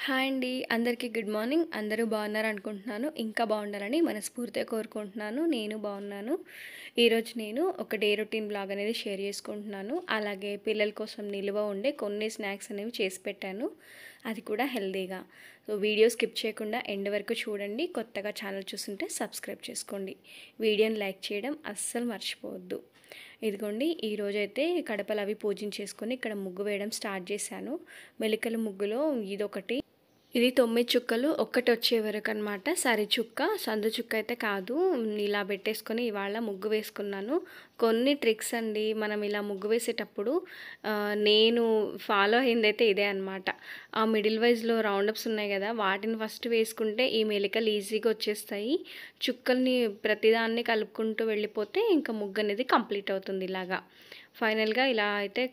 Hi అండి. అందరికీ good morning. అందరూ బాగున్నారనుకుంటున్నాను. ఇంకా బాగుండాలని మనస్ఫూర్తిగా కోరుకుంటున్నాను. నేను బాగున్నాను. ఈరోజు నేను ఒక డే రొటీన్ బ్లాగ్ అనేది షేర్ చేసుకుంటున్నాను. అలాగే పిల్లల కోసం నిలువ ఉండే కొన్ని స్నాక్స్ అనేవి చేసి పెట్టాను. అది కూడా హెల్తీగా. సో వీడియో స్కిప్ చేయకుండా ఎండ్ వరకు చూడండి. కొత్తగా ఛానల్ చూస్తుంటే సబ్స్క్రైబ్ చేసుకోండి. వీడియోని లైక్ చేయడం అస్సలు మర్చిపోవద్దు. ఇదిగోండి ఈరోజైతే కడపలు అవి పూజించేసుకొని ఇక్కడ ముగ్గు వేయడం స్టార్ట్ చేశాను. మెలికల ముగ్గులో ఇదొకటి. ఇది 9 చుక్కలు ఒక్కటి వచ్చే వరకు అనమాట. సరి చుక్క, సందు చుక్క అయితే కాదు. ఇలా పెట్టేసుకొని ఇవాళ ముగ్గు వేసుకున్నాను. కొన్ని ట్రిక్స్ అండి మనం ఇలా ముగ్గు వేసేటప్పుడు నేను ఫాలో అయిందైతే ఇదే అనమాట. ఆ మిడిల్ వైజ్లో రౌండప్స్ ఉన్నాయి కదా, వాటిని ఫస్ట్ వేసుకుంటే ఈ మెలికలు ఈజీగా వచ్చేస్తాయి. చుక్కల్ని ప్రతిదాన్ని కలుపుకుంటూ వెళ్ళిపోతే ఇంకా ముగ్గు అనేది కంప్లీట్ అవుతుంది. ఇలాగా ఫైనల్గా ఇలా అయితే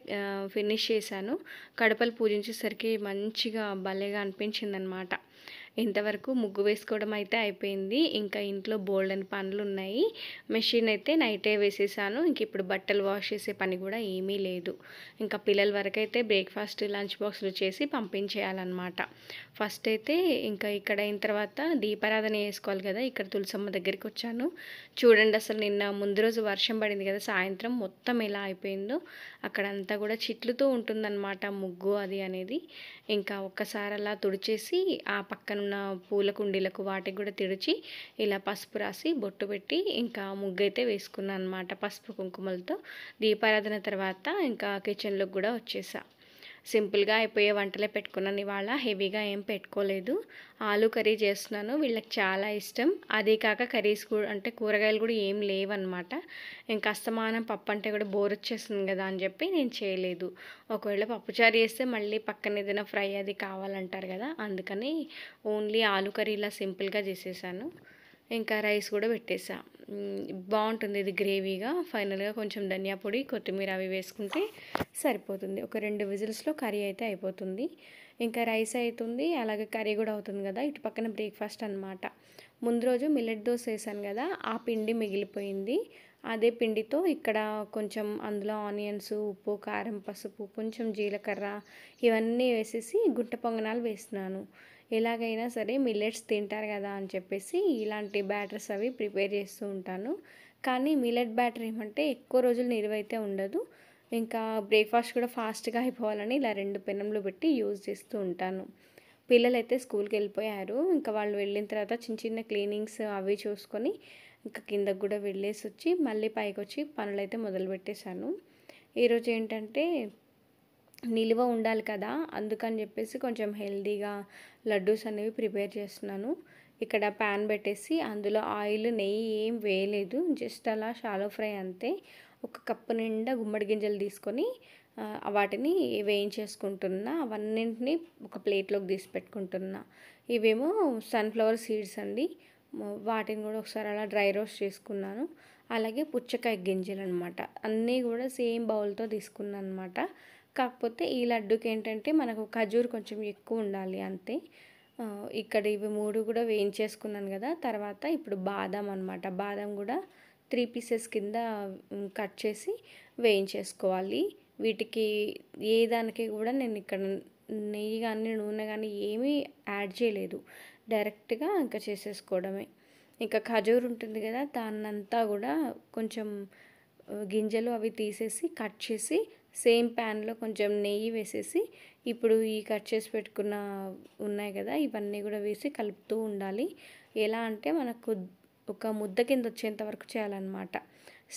ఫినిష్ చేశాను. కడపలు పూజించేసరికి మంచిగా భలేగా అనిపించిందనమాట. ఇంతవరకు ముగ్గు వేసుకోవడం అయితే అయిపోయింది. ఇంకా ఇంట్లో బోల్డెన్ పనులు ఉన్నాయి. మెషిన్ అయితే నైటే వేసేసాను. ఇంక ఇప్పుడు బట్టలు వాష్ చేసే పని కూడా ఏమీ లేదు. ఇంకా పిల్లల వరకు అయితే బ్రేక్ఫాస్ట్ లంచ్ బాక్స్లు చేసి పంపించేయాలన్నమాట. ఫస్ట్ అయితే ఇంకా ఇక్కడ అయిన తర్వాత దీపారాధన చేసుకోవాలి కదా. ఇక్కడ తులసమ్మ దగ్గరికి వచ్చాను. చూడండి అసలు నిన్న ముందు రోజు వర్షం పడింది కదా, సాయంత్రం మొత్తం ఎలా అయిపోయిందో. అక్కడంతా కూడా చిట్లుతూ ఉంటుందన్నమాట ముగ్గు అది అనేది. ఇంకా ఒక్కసారి అలా తుడిచేసి ఆ పక్కనున్న పూల కుండీలకు వాటికి కూడా తుడిచి ఇలా పసుపు రాసి బొట్టు పెట్టి ఇంకా ముగ్గు అయితే వేసుకున్నాను అనమాట పసుపు కుంకుమలతో. దీపారాధన తర్వాత ఇంకా కిచెన్లోకి కూడా వచ్చేసా. సింపుల్గా అయిపోయే వంటలే పెట్టుకున్నాను ఇవాళ. హెవీగా ఏం పెట్టుకోలేదు. ఆలు కర్రీ చేస్తున్నాను, వీళ్ళకి చాలా ఇష్టం. అదే కాక కర్రీస్ కూడా అంటే కూరగాయలు కూడా ఏం లేవన్నమాట. ఇంకా అస్తమానం పప్పు అంటే కూడా బోర్ వచ్చేస్తుంది కదా అని చెప్పి నేను చేయలేదు. ఒకవేళ పప్పుచారు చేస్తే మళ్ళీ పక్కన ఏదైనా ఫ్రై అది కావాలంటారు కదా, అందుకని ఓన్లీ ఆలు కర్రీ ఇలా సింపుల్గా చేసేసాను. ఇంకా రైస్ కూడా పెట్టేసా. బాగుంటుంది ఇది గ్రేవీగా. ఫైనల్గా కొంచెం ధనియా పొడి, కొత్తిమీర అవి వేసుకుంటే సరిపోతుంది. ఒక 2 విజిల్స్లో కర్రీ అయితే అయిపోతుంది. ఇంకా రైస్ అవుతుంది, అలాగే కర్రీ కూడా అవుతుంది కదా. ఇటు పక్కన బ్రేక్ఫాస్ట్ అనమాట. ముందు రోజు మిల్లెట్ దోశ వేసాను కదా, ఆ పిండి మిగిలిపోయింది. అదే పిండితో ఇక్కడ కొంచెం అందులో ఆనియన్స్, ఉప్పు, కారం, పసుపు, కొంచెం జీలకర్ర ఇవన్నీ వేసేసి గుంట పొంగనాలు వేస్తున్నాను. ఎలాగైనా సరే మిల్లెట్స్ తింటారు కదా అని చెప్పేసి ఇలాంటి బ్యాటర్స్ అవి ప్రిపేర్ చేస్తూ ఉంటాను. కానీ మిల్లెట్ బ్యాటర్ ఏమంటే ఎక్కువ రోజులు నిలువైతే ఉండదు. ఇంకా బ్రేక్ఫాస్ట్ కూడా ఫాస్ట్గా అయిపోవాలని ఇలా 2 పెనంలు పెట్టి యూజ్ చేస్తూ ఉంటాను. పిల్లలైతే స్కూల్కి వెళ్ళిపోయారు. ఇంకా వాళ్ళు వెళ్ళిన తర్వాత చిన్న చిన్న క్లీనింగ్స్ అవి చూసుకొని ఇంకా కిందకు కూడా వెళ్ళేసి వచ్చి మళ్ళీ పైకి వచ్చి పనులైతే మొదలుపెట్టేశాను. ఈరోజు ఏంటంటే నిలువ ఉండాలి కదా, అందుకని చెప్పేసి కొంచెం హెల్తీగా లడ్డూస్ అనేవి ప్రిపేర్ చేస్తున్నాను. ఇక్కడ ప్యాన్ పెట్టేసి అందులో ఆయిల్, నెయ్యి ఏం వేయలేదు, జస్ట్ అలా షాలో ఫ్రై అంతే. ఒక కప్పు నిండా గుమ్మడి గింజలు తీసుకొని వాటిని వేయించేసుకుంటున్నా. అవన్నింటినీ ఒక ప్లేట్లోకి తీసి పెట్టుకుంటున్నా. ఇవేమో సన్ఫ్లవర్ సీడ్స్ అండి. వాటిని కూడా ఒకసారి అలా డ్రై రోస్ట్ చేసుకున్నాను. అలాగే పుచ్చకాయ గింజలు అనమాట, అన్నీ కూడా సేమ్ బౌల్తో తీసుకున్నాను అనమాట. కాకపోతే ఈ లడ్డుకి ఏంటంటే మనకు ఖజూర్ కొంచెం ఎక్కువ ఉండాలి అంతే. ఇక్కడ ఇవి 3 కూడా వేయించేసుకున్నాను కదా. తర్వాత ఇప్పుడు బాదం అనమాట. బాదం కూడా 3 పీసెస్ కింద కట్ చేసి వేయించేసుకోవాలి. వీటికి ఏ దానికి కూడా నేను ఇక్కడ నెయ్యి కానీ నూనె కానీ ఏమీ యాడ్ చేయలేదు. డైరెక్ట్గా ఇంకా చేసేసుకోవడమే. ఇంకా ఖజూర్ ఉంటుంది కదా, దాన్నంతా కూడా కొంచెం గింజలు అవి తీసేసి కట్ చేసి సేమ్ ప్యాన్లో కొంచెం నెయ్యి వేసేసి ఇప్పుడు ఈ కట్ చేసి పెట్టుకున్న ఉన్నాయి కదా, ఇవన్నీ కూడా వేసి కలుపుతూ ఉండాలి. ఎలా అంటే మనకు ఒక ముద్ద కింద వచ్చేంత వరకు చేయాలన్నమాట.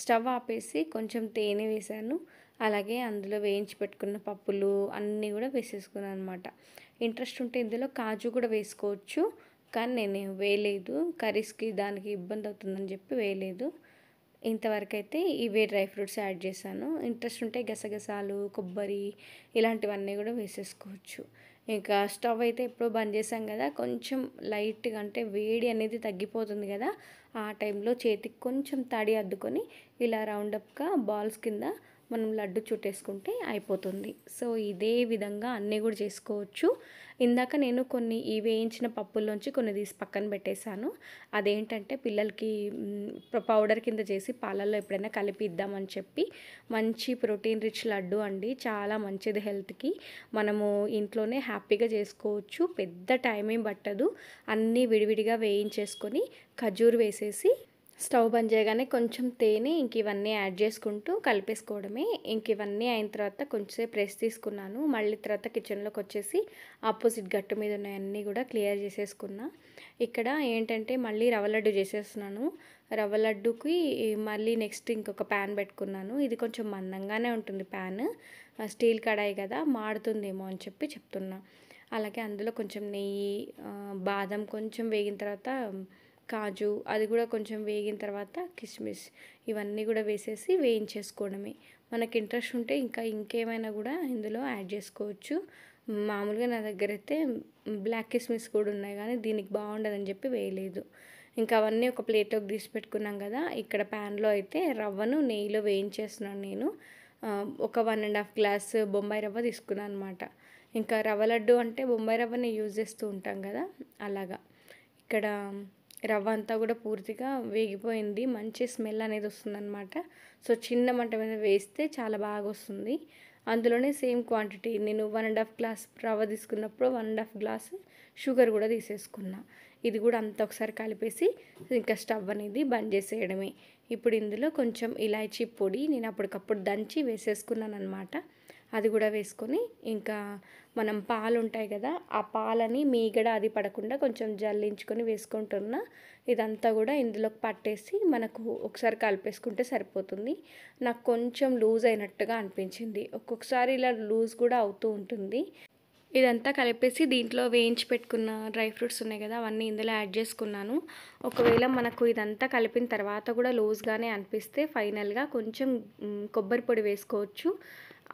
స్టవ్ ఆపేసి కొంచెం తేనె వేసాను. అలాగే అందులో వేయించి పెట్టుకున్న పప్పులు అన్నీ కూడా వేసేసుకున్నాను అనమాట. ఇంట్రెస్ట్ ఉంటే ఇందులో కాజు కూడా వేసుకోవచ్చు, కానీ నేను వేయలేదు. కర్రీస్కి దానికి ఇబ్బంది అవుతుందని చెప్పి వేయలేదు. ఇంతవరకు అయితే ఇవే డ్రై ఫ్రూట్స్ యాడ్ చేశాను. ఇంట్రెస్ట్ ఉంటే గసగసాలు, కొబ్బరి ఇలాంటివన్నీ కూడా వేసేసుకోవచ్చు. ఇంకా స్టవ్ అయితే ఎప్పుడో బంద్ చేసాం కదా, కొంచెం లైట్గా అంటే వేడి అనేది తగ్గిపోతుంది కదా, ఆ టైంలో చేతికి కొంచెం తడి అద్దుకొని ఇలా రౌండప్గా బాల్స్ కింద మనం లడ్డు చుట్టేసుకుంటే అయిపోతుంది. సో ఇదే విధంగా అన్నీ కూడా చేసుకోవచ్చు. ఇందాక నేను కొన్ని ఈ వేయించిన పప్పుల్లోంచి కొన్ని తీసి పక్కన పెట్టేశాను. అదేంటంటే పిల్లలకి పౌడర్ కింద చేసి పాలల్లో ఎప్పుడైనా కలిపి ఇద్దామని చెప్పి. మంచి ప్రోటీన్ రిచ్ లడ్డు అండి, చాలా మంచిది హెల్త్కి. మనము ఇంట్లోనే హ్యాపీగా చేసుకోవచ్చు, పెద్ద టైం ఏం పట్టదు. అన్నీ విడివిడిగా వేయించేసుకొని ఖర్జూరు వేసేసి స్టవ్ బంద్ చేయగానే కొంచెం తేనె ఇంక ఇవన్నీ యాడ్ చేసుకుంటూ కలిపేసుకోవడమే. ఇంక ఇవన్నీ అయిన తర్వాత కొంచెంసేపు రెస్ట్ తీసుకున్నాను. మళ్ళీ తర్వాత కిచెన్లోకి వచ్చేసి ఆపోజిట్ గట్టు మీద ఉన్నాయన్నీ కూడా క్లియర్ చేసేసుకున్నా. ఇక్కడ ఏంటంటే మళ్ళీ రవ్వ లడ్డు చేసేస్తున్నాను. రవ్వ లడ్డుకి మళ్ళీ నెక్స్ట్ ఇంకొక ప్యాన్ పెట్టుకున్నాను. ఇది కొంచెం మందంగానే ఉంటుంది ప్యాన్, స్టీల్ కడాయి కదా, మాడుతుందేమో అని చెప్పి చెప్తున్నా. అలాగే అందులో కొంచెం నెయ్యి, బాదం కొంచెం వేగిన తర్వాత కాజు, అది కూడా కొంచెం వేగిన తర్వాత కిస్మిస్, ఇవన్నీ కూడా వేసేసి వేయించేసుకోవడమే. మనకి ఇంట్రెస్ట్ ఉంటే ఇంకేమైనా కూడా ఇందులో యాడ్ చేసుకోవచ్చు. మామూలుగా నా దగ్గర అయితే బ్లాక్ కిస్మిస్ కూడా ఉన్నాయి, కానీ దీనికి బాగుండదని చెప్పి వేయలేదు. ఇంకా అవన్నీ ఒక ప్లేట్లోకి తీసి పెట్టుకున్నాం కదా. ఇక్కడ ప్యాన్లో అయితే రవ్వను నెయ్యిలో వేయించేస్తున్నాను నేను. ఒక 1.5 గ్లాస్ బొంబాయి రవ్వ తీసుకున్నాను అనమాట. ఇంకా రవ్వ లడ్డు అంటే బొంబాయి రవ్వని యూజ్ చేస్తూ ఉంటాం కదా, అలాగా. ఇక్కడ రవ్వ అంతా కూడా పూర్తిగా వేగిపోయింది, మంచి స్మెల్ అనేది వస్తుందన్నమాట. సో చిన్న మంట మీద వేస్తే చాలా బాగా వస్తుంది. అందులోనే సేమ్ క్వాంటిటీ నేను 1.5 గ్లాస్ రవ్వ తీసుకున్నప్పుడు 1.5 గ్లాస్ షుగర్ కూడా తీసేసుకున్నా. ఇది కూడా అంతా ఒకసారి కలిపేసి ఇంకా స్టవ్ అనేది బంద్ చేసేయడమే. ఇప్పుడు ఇందులో కొంచెం ఇలాచీ పొడి నేను అప్పటికప్పుడు దంచి వేసేసుకున్నాను అనమాట. అది కూడా వేసుకొని ఇంకా మనం పాలు ఉంటాయి కదా, ఆ పాలని మీగడ అది పడకుండా కొంచెం జల్లించుకొని వేసుకుంటున్నా. ఇదంతా కూడా ఇందులోకి పట్టేసి మనకు ఒకసారి కలిపేసుకుంటే సరిపోతుంది. నాకు కొంచెం లూజ్ అయినట్టుగా అనిపించింది, ఒక్కొక్కసారి ఇలా లూజ్ కూడా అవుతూ ఉంటుంది. ఇదంతా కలిపేసి దీంట్లో వేయించి పెట్టుకున్న డ్రై ఫ్రూట్స్ ఉన్నాయి కదా, అవన్నీ ఇందులో యాడ్ చేసుకున్నాను. ఒకవేళ మనకు ఇదంతా కలిపిన తర్వాత కూడా లూజ్గానే అనిపిస్తే ఫైనల్గా కొంచెం కొబ్బరి పొడి వేసుకోవచ్చు.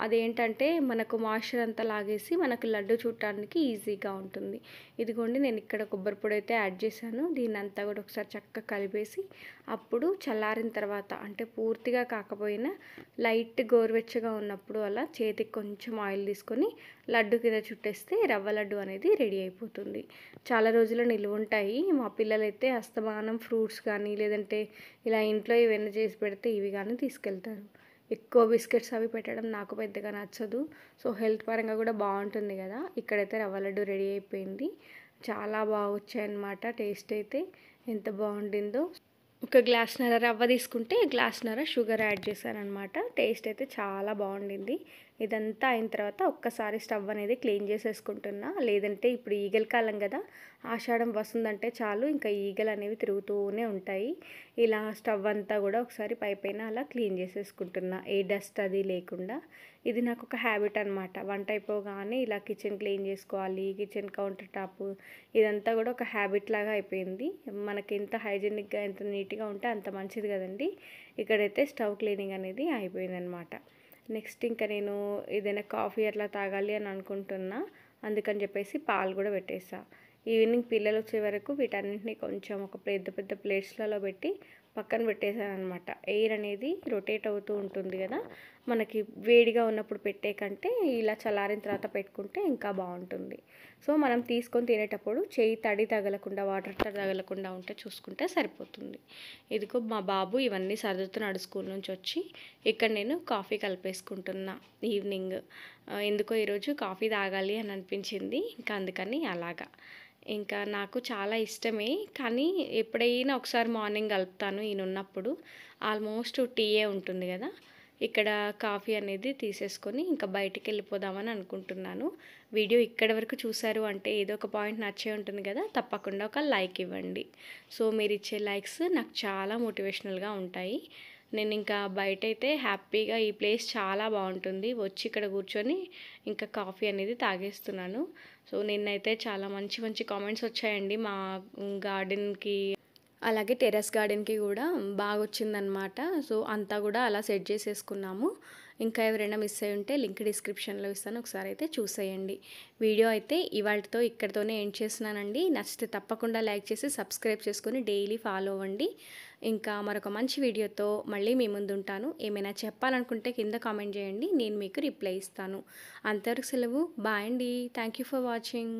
అదేంటంటే మనకు మాయిశ్చర్ అంతా లాగేసి మనకు లడ్డు చుట్టడానికి ఈజీగా ఉంటుంది. ఇదిగోండి నేను ఇక్కడ కొబ్బరి పొడి అయితే యాడ్ చేశాను. దీన్ని అంతా కూడా ఒకసారి చక్కగా కలిపేసి అప్పుడు చల్లారిన తర్వాత, అంటే పూర్తిగా కాకపోయినా లైట్ గోరువెచ్చగా ఉన్నప్పుడు అలా చేతికి కొంచెం ఆయిల్ తీసుకొని లడ్డు కింద చుట్టేస్తే రవ్వ లడ్డు అనేది రెడీ అయిపోతుంది. చాలా రోజులు నిలువ ఉంటాయి. మా పిల్లలైతే అస్తమానం ఫ్రూట్స్ కానీ లేదంటే ఇలా ఇంట్లో ఏవైనా చేసి పెడితే ఇవి కానీ తీసుకెళ్తారు. ఎక్కువ బిస్కెట్స్ అవి పెట్టడం నాకు పెద్దగా నచ్చదు. సో హెల్త్ పరంగా కూడా బాగుంటుంది కదా. ఇక్కడైతే రవ్వ లడ్డు రెడీ అయిపోయింది, చాలా బాగా వచ్చాయన్నమాట. టేస్ట్ అయితే ఎంత బాగుండిందో. ఒక గ్లాస్‌న్నర రవ్వ తీసుకుంటే గ్లాస్‌న్నర షుగర్ యాడ్ చేశాననమాట. టేస్ట్ అయితే చాలా బాగుండింది. ఇదంతా అయిన తర్వాత ఒక్కసారి స్టవ్ అనేది క్లీన్ చేసేసుకుంటున్నా. లేదంటే ఇప్పుడు ఈగల కాలం కదా, ఆషాఢం వస్తుందంటే చాలు ఇంకా ఈగలు అనేవి తిరుగుతూనే ఉంటాయి. ఇలా స్టవ్ అంతా కూడా ఒకసారి పైపైన అలా క్లీన్ చేసేసుకుంటున్నా, ఏ డస్ట్ అది లేకుండా. ఇది నాకు ఒక హ్యాబిట్ అనమాట. వంట అయిపోగానే ఇలా కిచెన్ క్లీన్ చేసుకోవాలి, కిచెన్ కౌంటర్ టాప్ ఇదంతా కూడా ఒక హ్యాబిట్ లాగా అయిపోయింది. మనకి ఎంత హైజీనిక్గా ఎంత నీట్గా ఉంటే అంత మంచిది కదండి. ఇక్కడైతే స్టవ్ క్లీనింగ్ అనేది అయిపోయిందనమాట. నెక్స్ట్ ఇంకా నేను ఏదైనా కాఫీ అట్లా తాగాలి అని అనుకుంటున్నా, అందుకని చెప్పేసి పాలు కూడా పెట్టేసా. ఈవినింగ్ పిల్లలు వచ్చే వరకు వీటన్నింటినీ కొంచెం ఒక పెద్ద పెద్ద ప్లేట్స్లలో పెట్టి పక్కన పెట్టేశాను అనమాట. ఎయిర్ అనేది రొటేట్ అవుతూ ఉంటుంది కదా, మనకి వేడిగా ఉన్నప్పుడు పెట్టే కంటే ఇలా చల్లారిన తర్వాత పెట్టుకుంటే ఇంకా బాగుంటుంది. సో మనం తీసుకొని తినేటప్పుడు చేయి తడి తగలకుండా, వాటర్ తగలకుండా ఉంటే చూసుకుంటే సరిపోతుంది. ఇదిగో మా బాబు ఇవన్నీ సర్దుతున్నాడు స్కూల్ నుంచి వచ్చి. ఇక్కడ నేను కాఫీ కలిపేసుకుంటున్నా ఈవినింగ్. ఎందుకో ఈరోజు కాఫీ తాగాలి అని అనిపించింది, ఇంకా అందుకని అలాగా. ఇంకా నాకు చాలా ఇష్టమే, కానీ ఎప్పుడైనా ఒకసారి మార్నింగ్ కలుపుతాను ఈయన ఉన్నప్పుడు. ఆల్మోస్ట్ టీయే ఉంటుంది కదా. ఇక్కడ కాఫీ అనేది తీసేసుకొని ఇంకా బయటికి వెళ్ళిపోదామని అనుకుంటున్నాను. వీడియో ఇక్కడి వరకు చూసారు అంటే ఏదో ఒక పాయింట్ నచ్చే ఉంటుంది కదా, తప్పకుండా ఒక లైక్ ఇవ్వండి. సో మీరు ఇచ్చే లైక్స్ నాకు చాలా మోటివేషనల్గా ఉంటాయి. నేను ఇంకా బయట అయితే హ్యాపీగా, ఈ ప్లేస్ చాలా బాగుంటుంది, వచ్చి ఇక్కడ కూర్చొని ఇంకా కాఫీ అనేది తాగేస్తున్నాను. సో నిన్నైతే చాలా మంచి మంచి కామెంట్స్ వచ్చాయండి మా గార్డెన్కి, అలాగే టెర్రస్ గార్డెన్కి కూడా బాగా వచ్చిందనమాట. సో అంతా కూడా అలా సెట్ చేసేసుకున్నాము. ఇంకా ఎవరైనా మిస్ అయ్యి ఉంటే లింక్ డిస్క్రిప్షన్లో ఇస్తాను, ఒకసారి అయితే చూసేయండి. వీడియో అయితే ఇవాళతో ఇక్కడితోనే ఎండ్ చేస్తున్నానండి. నచ్చితే తప్పకుండా లైక్ చేసి సబ్స్క్రైబ్ చేసుకొని డైలీ ఫాలో అవ్వండి. ఇంకా మరొక మంచి వీడియోతో మళ్ళీ మీ ముందు ఉంటాను. ఏమైనా చెప్పాలనుకుంటే కింద కామెంట్ చేయండి, నేను మీకు రిప్లై ఇస్తాను. అంతవరకు సెలవు. బాయ్ అండి. Thank you for watching.